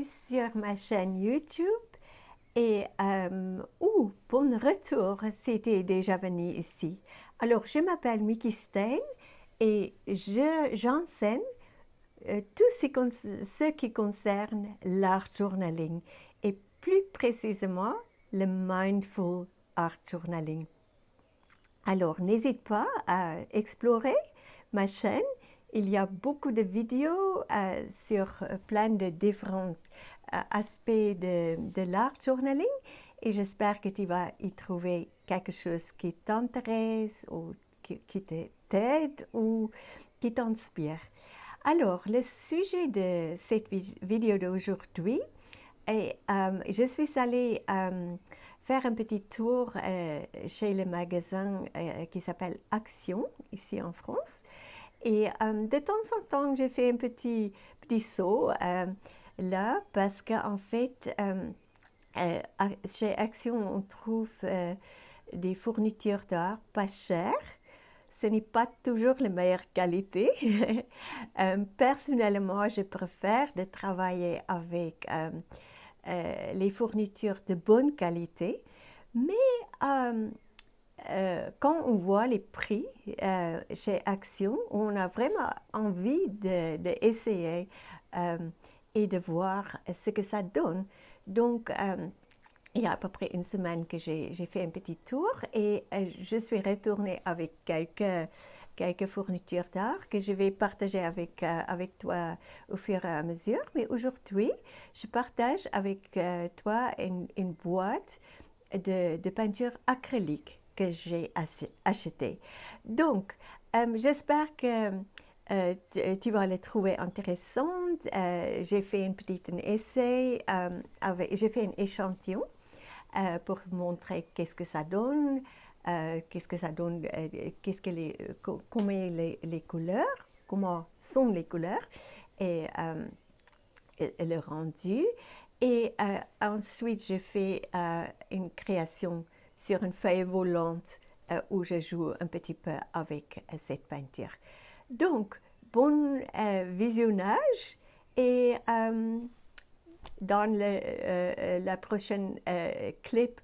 bienvenue sur ma chaîne YouTube et bon retour si tu es déjà venu ici. Alors, je m'appelle Miki Stein et j'enseigne tout ce qui concerne l'art journaling et plus précisément le mindful art journaling. Alors, n'hésite pas à explorer ma chaîne. Il y a beaucoup de vidéos sur plein de différents aspects de l'art journaling et j'espère que tu vas y trouver quelque chose qui t'intéresse ou qui t'aide ou qui t'inspire. Alors, le sujet de cette vidéo d'aujourd'hui est, je suis allée faire un petit tour chez le magasin qui s'appelle Action, ici en France. Et de temps en temps, j'ai fait un petit saut là parce qu'en fait, chez Action, on trouve des fournitures d'art pas chères. Ce n'est pas toujours la meilleure qualité. Personnellement, je préfère de travailler avec les fournitures de bonne qualité, mais quand on voit les prix chez Action, on a vraiment envie d'essayer et de voir ce que ça donne. Donc, il y a à peu près une semaine que j'ai fait un petit tour et je suis retournée avec quelques fournitures d'art que je vais partager avec toi au fur et à mesure. Mais aujourd'hui, je partage avec toi une boîte de peinture acrylique que j'ai achetée. Donc, j'espère que tu vas la trouver intéressante. J'ai fait un petit essai, j'ai fait un échantillon pour montrer qu'est-ce que ça donne, comment les couleurs, comment sont les couleurs et le rendu. Et ensuite, je fais une création sur une feuille volante où je joue un petit peu avec cette peinture. Donc, bon visionnage et dans la prochaine clip,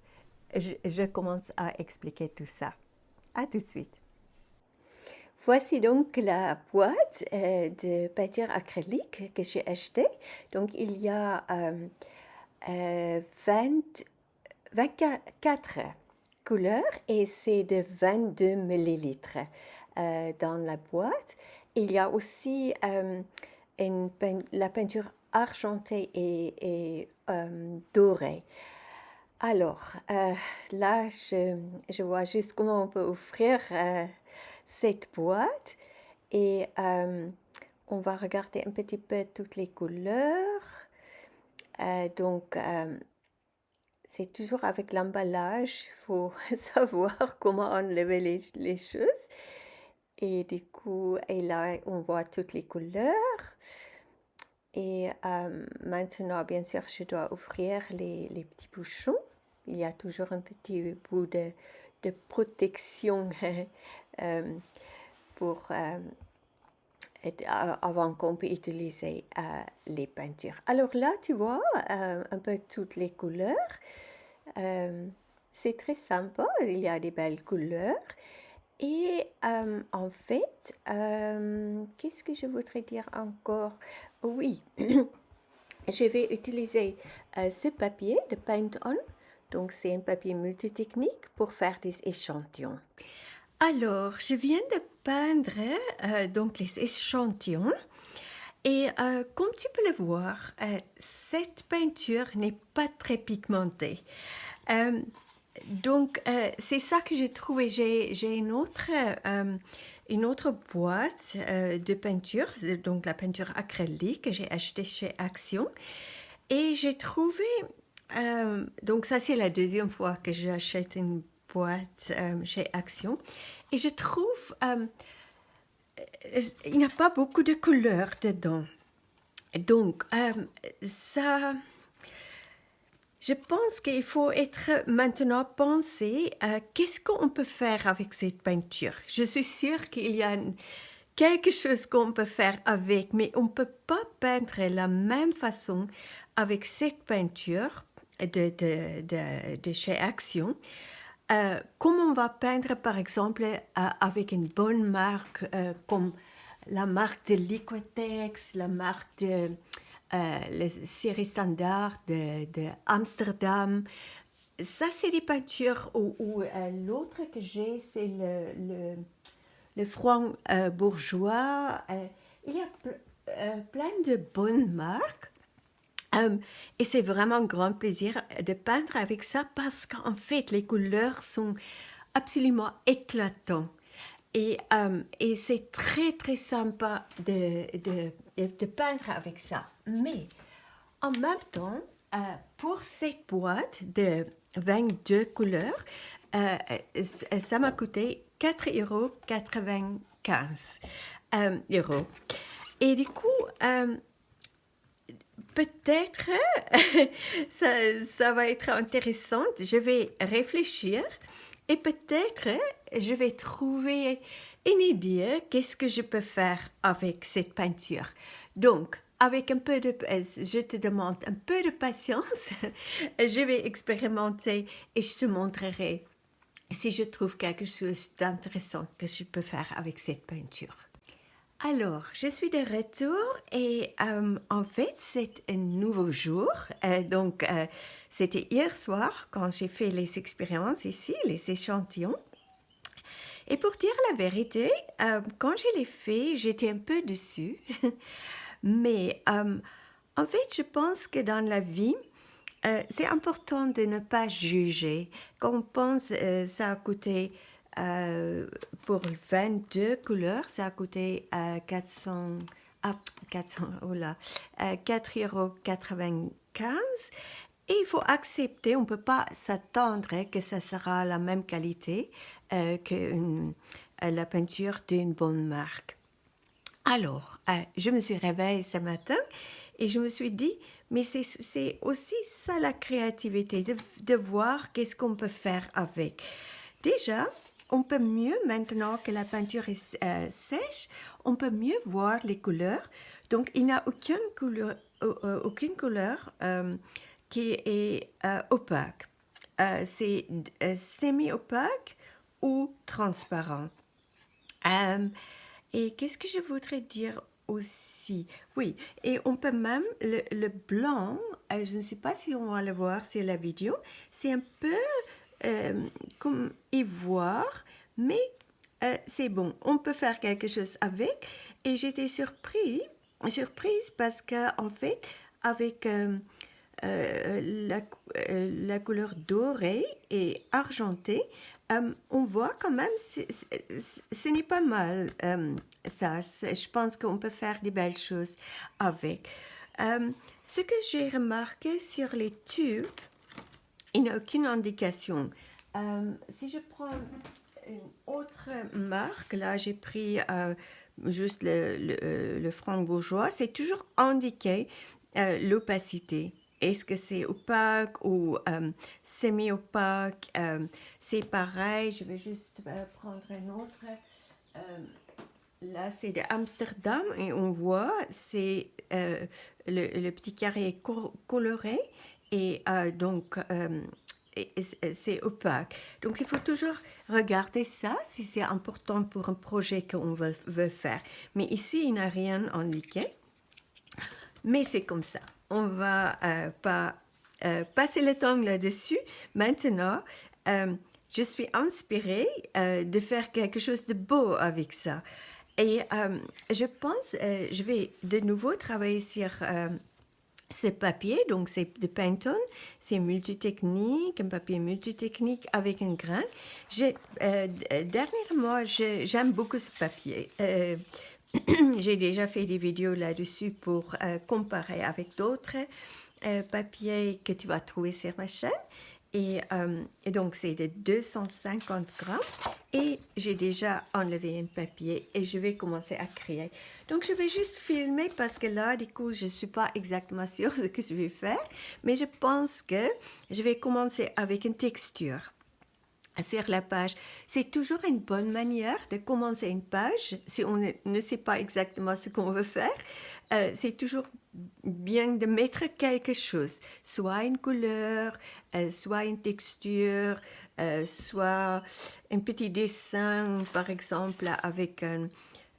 je commence à expliquer tout ça. À tout de suite. Voici donc la boîte de peinture acrylique que j'ai achetée. Donc, il y a 24 couleurs et c'est de 22 millilitres dans la boîte. Il y a aussi la peinture argentée et dorée. Alors, là, je vois juste comment on peut offrir cette boîte et on va regarder un petit peu toutes les couleurs. Donc, c'est toujours avec l'emballage, il faut savoir comment enlever les choses. Et du coup, et là, on voit toutes les couleurs. Et maintenant, bien sûr, je dois ouvrir les petits bouchons. Il y a toujours un petit bout de protection avant qu'on puisse utiliser les peintures. Alors là, tu vois un peu toutes les couleurs. C'est très sympa, il y a des belles couleurs. Et en fait, qu'est-ce que je voudrais dire encore? Oui, je vais utiliser ce papier de Paint On. Donc, c'est un papier multitechnique pour faire des échantillons. Alors, je viens de peindre donc les échantillons. Et comme tu peux le voir, cette peinture n'est pas très pigmentée. Donc, c'est ça que j'ai trouvé. J'ai une autre boîte de peinture, donc la peinture acrylique que j'ai achetée chez Action. Et j'ai trouvé, donc ça c'est la deuxième fois que j'achète une boîte chez Action. Et je trouve, il n'y a pas beaucoup de couleurs dedans. Donc, ça... Je pense qu'il faut être maintenant penser à qu'est-ce qu'on peut faire avec cette peinture. Je suis sûre qu'il y a quelque chose qu'on peut faire avec, mais on ne peut pas peindre de la même façon avec cette peinture de chez Action, comme on va peindre par exemple avec une bonne marque comme la marque de Liquitex, la marque de la série standard de Amsterdam. Ça, c'est des peintures où l'autre que j'ai, c'est le franc bourgeois. Il y a plein de bonnes marques. Et c'est vraiment un grand plaisir de peindre avec ça parce qu'en fait, les couleurs sont absolument éclatantes. Et c'est très, très sympa de peindre avec ça. Mais en même temps, pour cette boîte de 22 couleurs, ça m'a coûté 4,95 euros. Et du coup, peut-être ça va être intéressant. Je vais réfléchir et peut-être je vais trouver une idée qu'est-ce que je peux faire avec cette peinture. Donc, avec un peu je te demande un peu de patience. Je vais expérimenter et je te montrerai si je trouve quelque chose d'intéressant que je peux faire avec cette peinture. Alors, je suis de retour et en fait, c'est un nouveau jour. C'était hier soir quand j'ai fait les expériences ici, les échantillons. Et pour dire la vérité, quand je l'ai fait, j'étais un peu déçue. Mais en fait, je pense que dans la vie, c'est important de ne pas juger. Quand on pense ça a coûté pour 22 couleurs, ça a coûté 400, 400, oh là, 4,95 €. Et il faut accepter, on ne peut pas s'attendre que ça sera la même qualité que la peinture d'une bonne marque. Alors, je me suis réveillée ce matin et je me suis dit, mais c'est aussi ça la créativité, de voir qu'est-ce qu'on peut faire avec. Déjà, on peut mieux, maintenant que la peinture est sèche, on peut mieux voir les couleurs. Donc, il n'y a aucune couleur qui est opaque. C'est semi-opaque ou transparent. Et qu'est-ce que je voudrais dire aussi? Oui, et on peut même, le blanc, je ne sais pas si on va le voir sur la vidéo, c'est un peu comme ivoire, mais c'est bon, on peut faire quelque chose avec. Et j'étais surprise parce que en fait, avec la couleur dorée et argentée, on voit quand même, ce n'est pas mal ça. Je pense qu'on peut faire des belles choses avec. Ce que j'ai remarqué sur les tubes, il n'y a aucune indication. Si je prends une autre marque, là j'ai pris juste le franc bourgeois, c'est toujours indiqué l'opacité. Est-ce que c'est opaque ou semi-opaque? C'est pareil, je vais juste prendre un autre. Là, c'est de Amsterdam et on voit, c'est le petit carré est coloré et donc c'est opaque. Donc, il faut toujours regarder ça si c'est important pour un projet qu'on veut faire. Mais ici, il n'y a rien indiqué. Mais c'est comme ça. On va pas passer le temps là-dessus. Maintenant, je suis inspirée de faire quelque chose de beau avec ça. Et je pense, je vais de nouveau travailler sur ce papier. Donc, c'est de Pantone. C'est multitechnique, un papier multitechnique avec un grain. Dernièrement, j'aime beaucoup ce papier. J'ai déjà fait des vidéos là-dessus pour comparer avec d'autres papiers que tu vas trouver sur ma chaîne. Et donc, c'est de 250 grammes. Et j'ai déjà enlevé un papier et je vais commencer à créer. Donc, je vais juste filmer parce que là, du coup, je ne suis pas exactement sûre de ce que je vais faire. Mais je pense que je vais commencer avec une texture. sur la page. C'est toujours une bonne manière de commencer une page si on ne sait pas exactement ce qu'on veut faire. C'est toujours bien de mettre quelque chose, soit une couleur, soit une texture, soit un petit dessin, par exemple, avec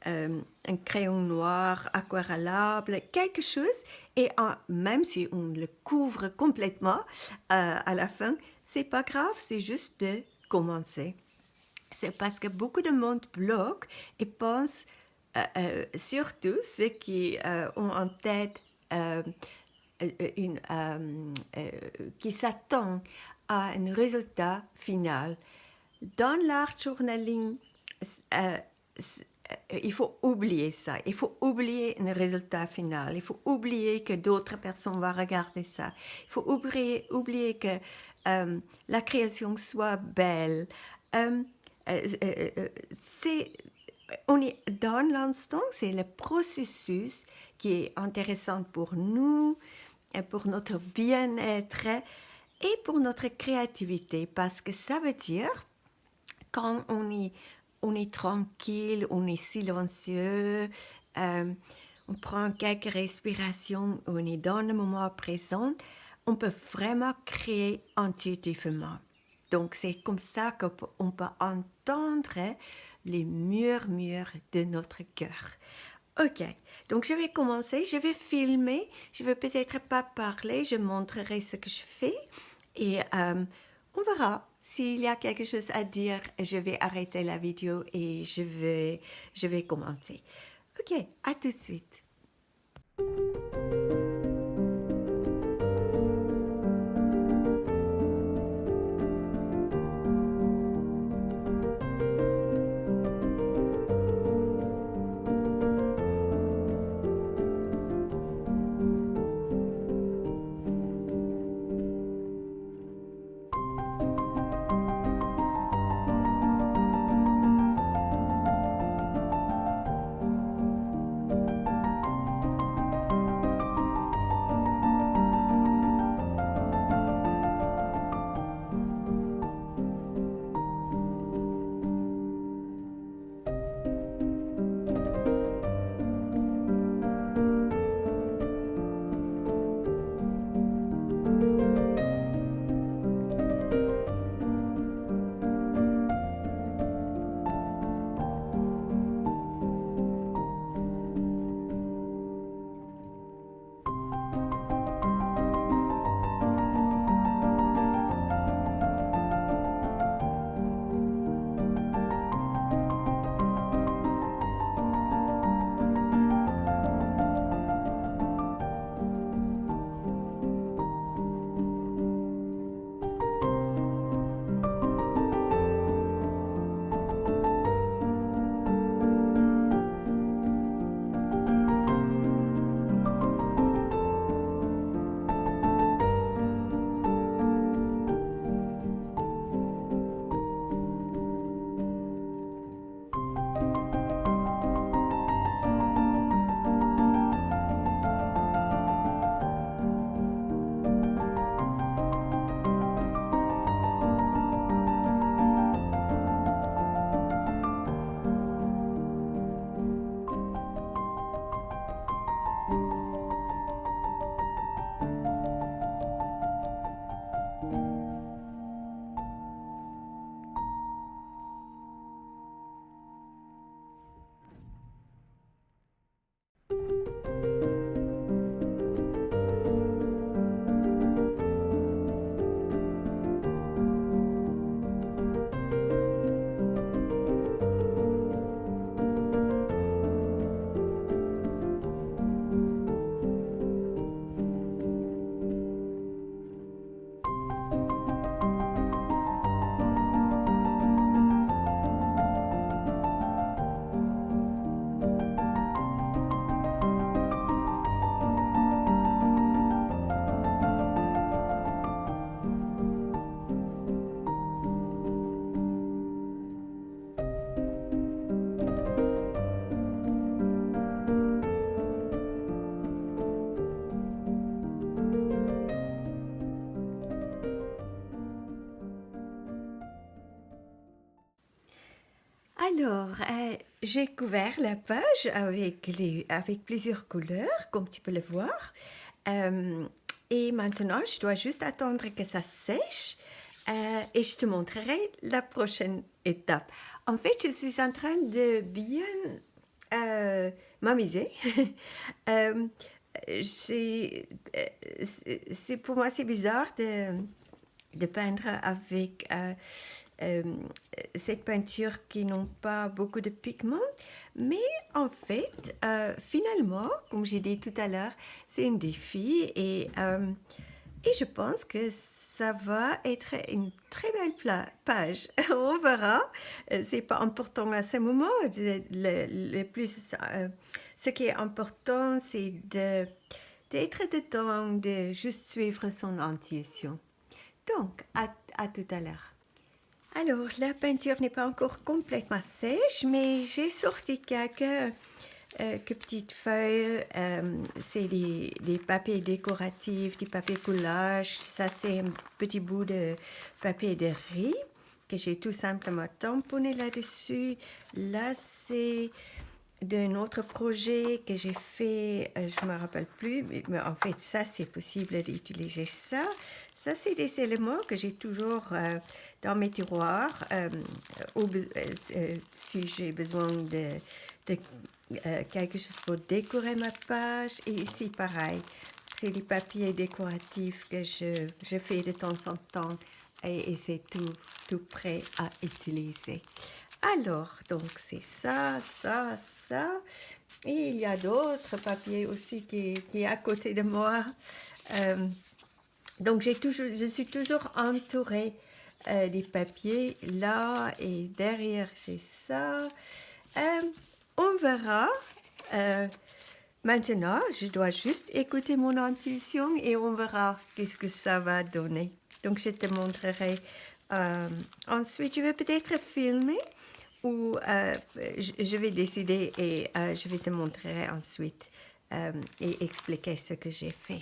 un crayon noir aquarellable, quelque chose. Et même si on le couvre complètement à la fin, c'est pas grave, c'est juste de commencer. C'est parce que beaucoup de monde bloque et pense surtout ceux qui ont en tête une, qui s'attendent à un résultat final. Dans l'art journaling, euh, il faut oublier ça. Il faut oublier un résultat final. Il faut oublier que d'autres personnes vont regarder ça. Il faut oublier que la création soit belle. Euh, c'est, on est dans l'instant, c'est le processus qui est intéressant pour nous, pour notre bien-être et pour notre créativité, parce que ça veut dire quand on est tranquille, on est silencieux, on prend quelques respirations, on est dans le moment présent, on peut vraiment créer intuitivement. Donc c'est comme ça qu'on peut entendre les murmures de notre cœur. Ok, donc je vais commencer, je vais filmer, je vais peut-être pas parler, je montrerai ce que je fais et on verra s'il y a quelque chose à dire, je vais arrêter la vidéo et je vais commenter. Ok, à tout de suite. Alors, j'ai couvert la page avec plusieurs couleurs, comme tu peux le voir. Et maintenant, je dois juste attendre que ça sèche et je te montrerai la prochaine étape. En fait, je suis en train de bien m'amuser. Euh, pour moi, c'est bizarre de peindre avec euh, cette peinture qui n'ont pas beaucoup de pigments. Mais en fait, finalement, comme j'ai dit tout à l'heure, c'est un défi et je pense que ça va être une très belle page. On verra. C'est pas important à ce moment. Ce qui est important, c'est d'être dedans, de juste suivre son intuition. Donc, à tout à l'heure. Alors, la peinture n'est pas encore complètement sèche, mais j'ai sorti quelques petites feuilles. C'est des papiers décoratifs, du papier coulage. Ça, c'est un petit bout de papier de riz que j'ai tout simplement tamponné là-dessus. Là, c'est d'un autre projet que j'ai fait, je ne me rappelle plus, mais en fait, ça, c'est possible d'utiliser ça. Ça, c'est des éléments que j'ai toujours dans mes tiroirs si j'ai besoin de quelque chose pour décorer ma page. Et ici, pareil, c'est du papier décoratif que je fais de temps en temps et c'est tout prêt à utiliser. Alors, donc c'est ça, ça, ça. Et il y a d'autres papiers aussi qui est à côté de moi. Donc je suis toujours entourée des papiers là et derrière j'ai ça. On verra. Maintenant, je dois juste écouter mon intuition et on verra qu'est-ce que ça va donner. Donc je te montrerai. Ensuite, je vais peut-être filmer ou je vais décider et je vais te montrer ensuite et expliquer ce que j'ai fait.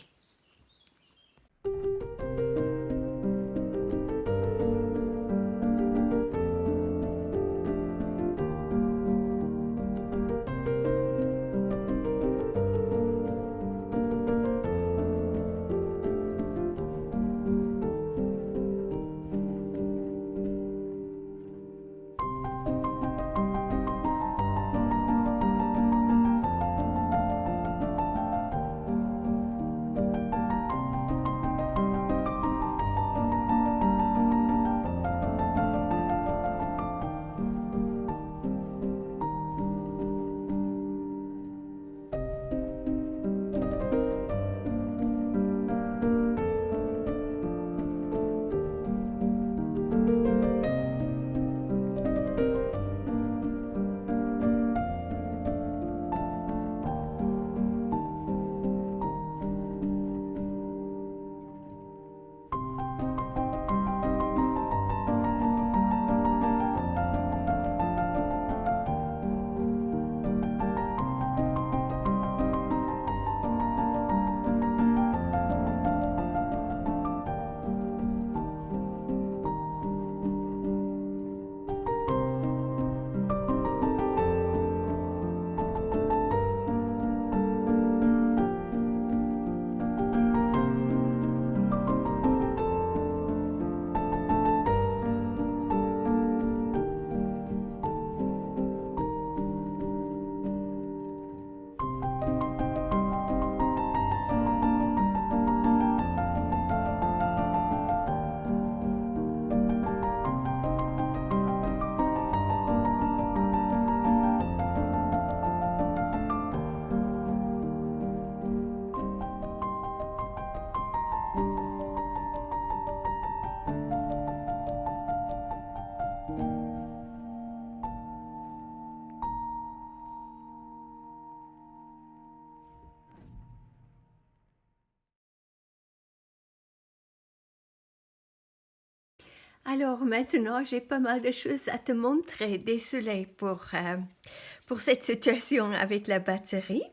Alors maintenant, j'ai pas mal de choses à te montrer. Désolée pour cette situation avec la batterie.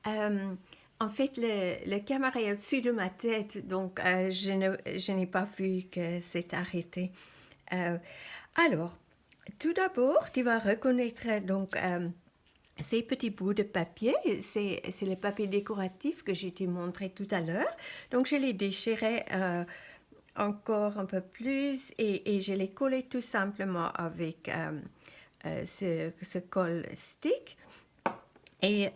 Euh, En fait, le caméra est au-dessus de ma tête, donc je n'ai pas vu que c'est arrêté. Euh, alors, Tout d'abord, tu vas reconnaître donc ces petits bouts de papier. C'est le papier décoratif que je t'ai montré tout à l'heure. Donc, je les déchirais encore un peu plus et je les collais tout simplement avec ce colle stick. Et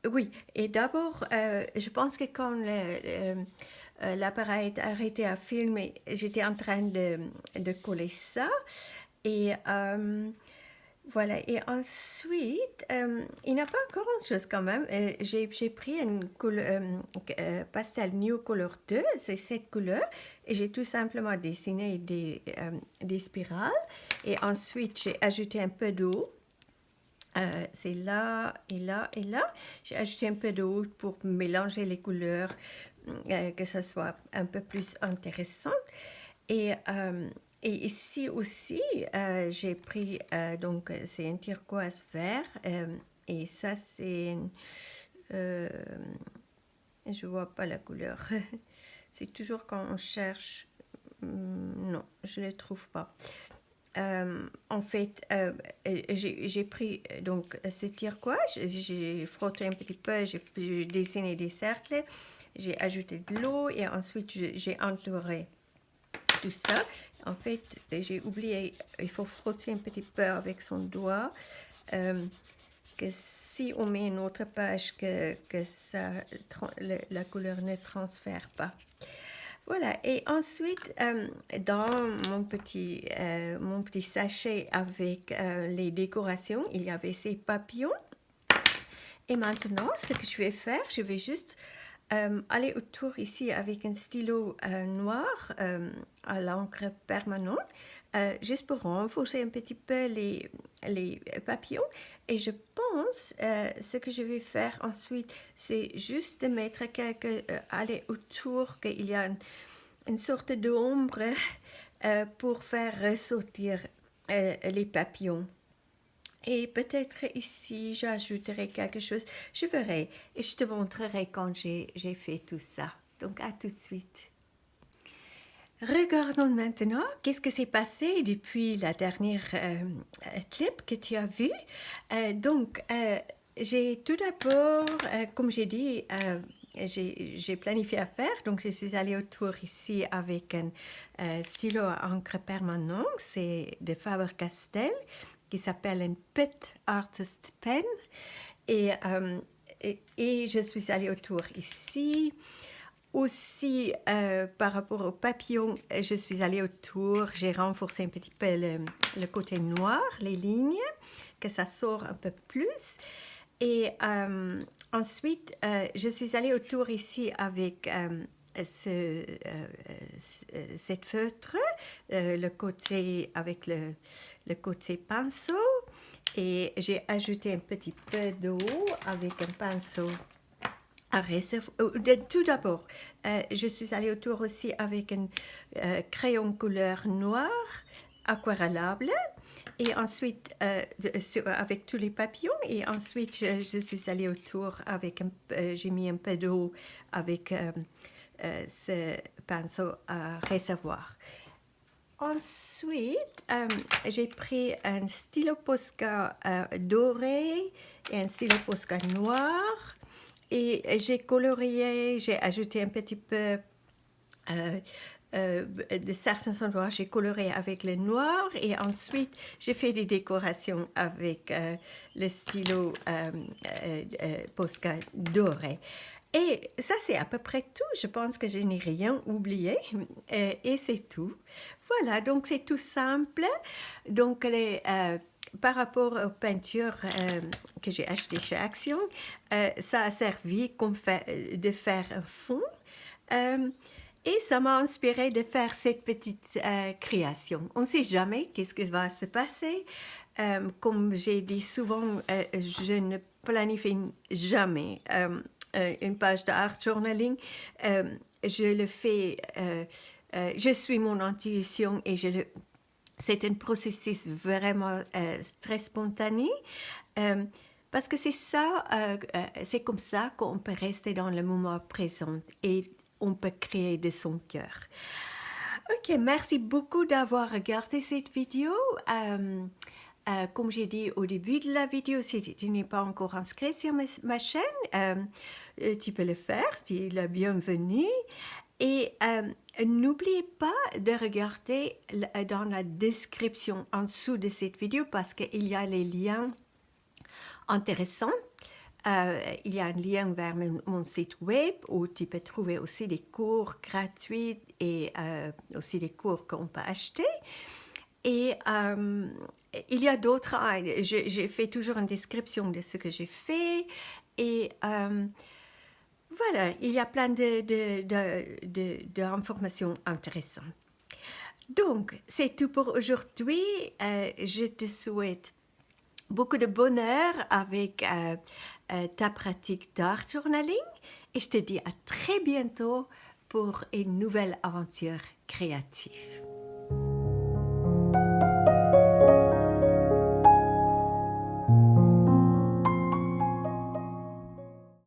oui, et d'abord, je pense que quand l'appareil est arrêté à filmer, j'étais en train de coller ça. Et voilà, et ensuite, il n'y a pas grand-chose quand même. J'ai pris une couleur, pastel New Color 2, c'est cette couleur, et j'ai tout simplement dessiné des spirales. Et ensuite, j'ai ajouté un peu d'eau. C'est là et là et là. J'ai ajouté un peu d'eau pour mélanger les couleurs, que ça soit un peu plus intéressant. Et, euh, et ici aussi, j'ai pris, donc c'est un turquoise vert, et ça c'est, euh, je vois pas la couleur. C'est toujours quand on cherche, non, je ne le trouve pas. En fait, j'ai pris donc ce turquoise, j'ai frotté un petit peu, j'ai dessiné des cercles, j'ai ajouté de l'eau et ensuite j'ai entouré tout ça. En fait, j'ai oublié, il faut frotter un petit peu avec son doigt, que si on met une autre page, que ça, la couleur ne transfère pas. Voilà, et ensuite, dans mon petit sachet avec les décorations, il y avait ces papillons. Et maintenant, ce que je vais faire, je vais juste aller autour ici avec un stylo noir à l'encre permanente, juste pour renforcer un petit peu les papillons. Et je pense, ce que je vais faire ensuite, c'est juste de mettre aller autour, qu'il y a une sorte d'ombre pour faire ressortir les papillons. Et peut-être ici, j'ajouterai quelque chose. Je verrai et je te montrerai quand j'ai fait tout ça. Donc, à tout de suite. Regardons maintenant qu'est-ce que s'est passé depuis la dernière clip que tu as vu. J'ai tout d'abord, comme j'ai dit, j'ai planifié à faire, donc je suis allée autour ici avec un stylo à encre permanent, c'est de Faber-Castell, qui s'appelle un Pet Artist Pen. Et, euh, et je suis allée autour ici. Aussi, par rapport au papillon, je suis allée autour, j'ai renforcé un petit peu le côté noir, les lignes, que ça sort un peu plus. Et ensuite, je suis allée autour ici avec cette feutre, le côté avec le côté pinceau. Et j'ai ajouté un petit peu d'eau avec un pinceau à réserve. Tout d'abord, je suis allée autour aussi avec un crayon couleur noire aquarellable. Et ensuite, avec tous les papillons. Et ensuite, je suis allée autour avec j'ai mis un peu d'eau avec ce pinceau à réservoir. Ensuite, j'ai pris un stylo Posca doré et un stylo Posca noir. Et j'ai colorié, j'ai ajouté un petit peu de certains endroits, j'ai coloré avec le noir et ensuite j'ai fait des décorations avec le stylo Posca doré. Et ça, c'est à peu près tout. Je pense que je n'ai rien oublié et c'est tout. Voilà, donc c'est tout simple. Donc, par rapport aux peintures que j'ai achetées chez Action, ça a servi de faire un fond. Et ça m'a inspiré de faire cette petite création. On ne sait jamais qu'est-ce qui va se passer. Comme j'ai dit souvent, je ne planifie jamais une page d'art journaling. Je le fais, je suis mon intuition et c'est un processus vraiment très spontané. Parce que c'est ça, c'est comme ça qu'on peut rester dans le moment présent et on peut créer de son cœur. Ok, merci beaucoup d'avoir regardé cette vidéo. Comme j'ai dit au début de la vidéo, si tu n'es pas encore inscrit sur ma chaîne, tu peux le faire, tu es le bienvenu. Et n'oubliez pas de regarder dans la description en dessous de cette vidéo parce qu'il y a les liens intéressants. Il y a un lien vers mon site web où tu peux trouver aussi des cours gratuits et aussi des cours qu'on peut acheter. Et il y a d'autres, j'ai fait toujours une description de ce que j'ai fait. Et voilà, il y a plein d'informations intéressantes. Donc, c'est tout pour aujourd'hui. Je te souhaite beaucoup de bonheur avec ta pratique d'art journaling et je te dis à très bientôt pour une nouvelle aventure créative.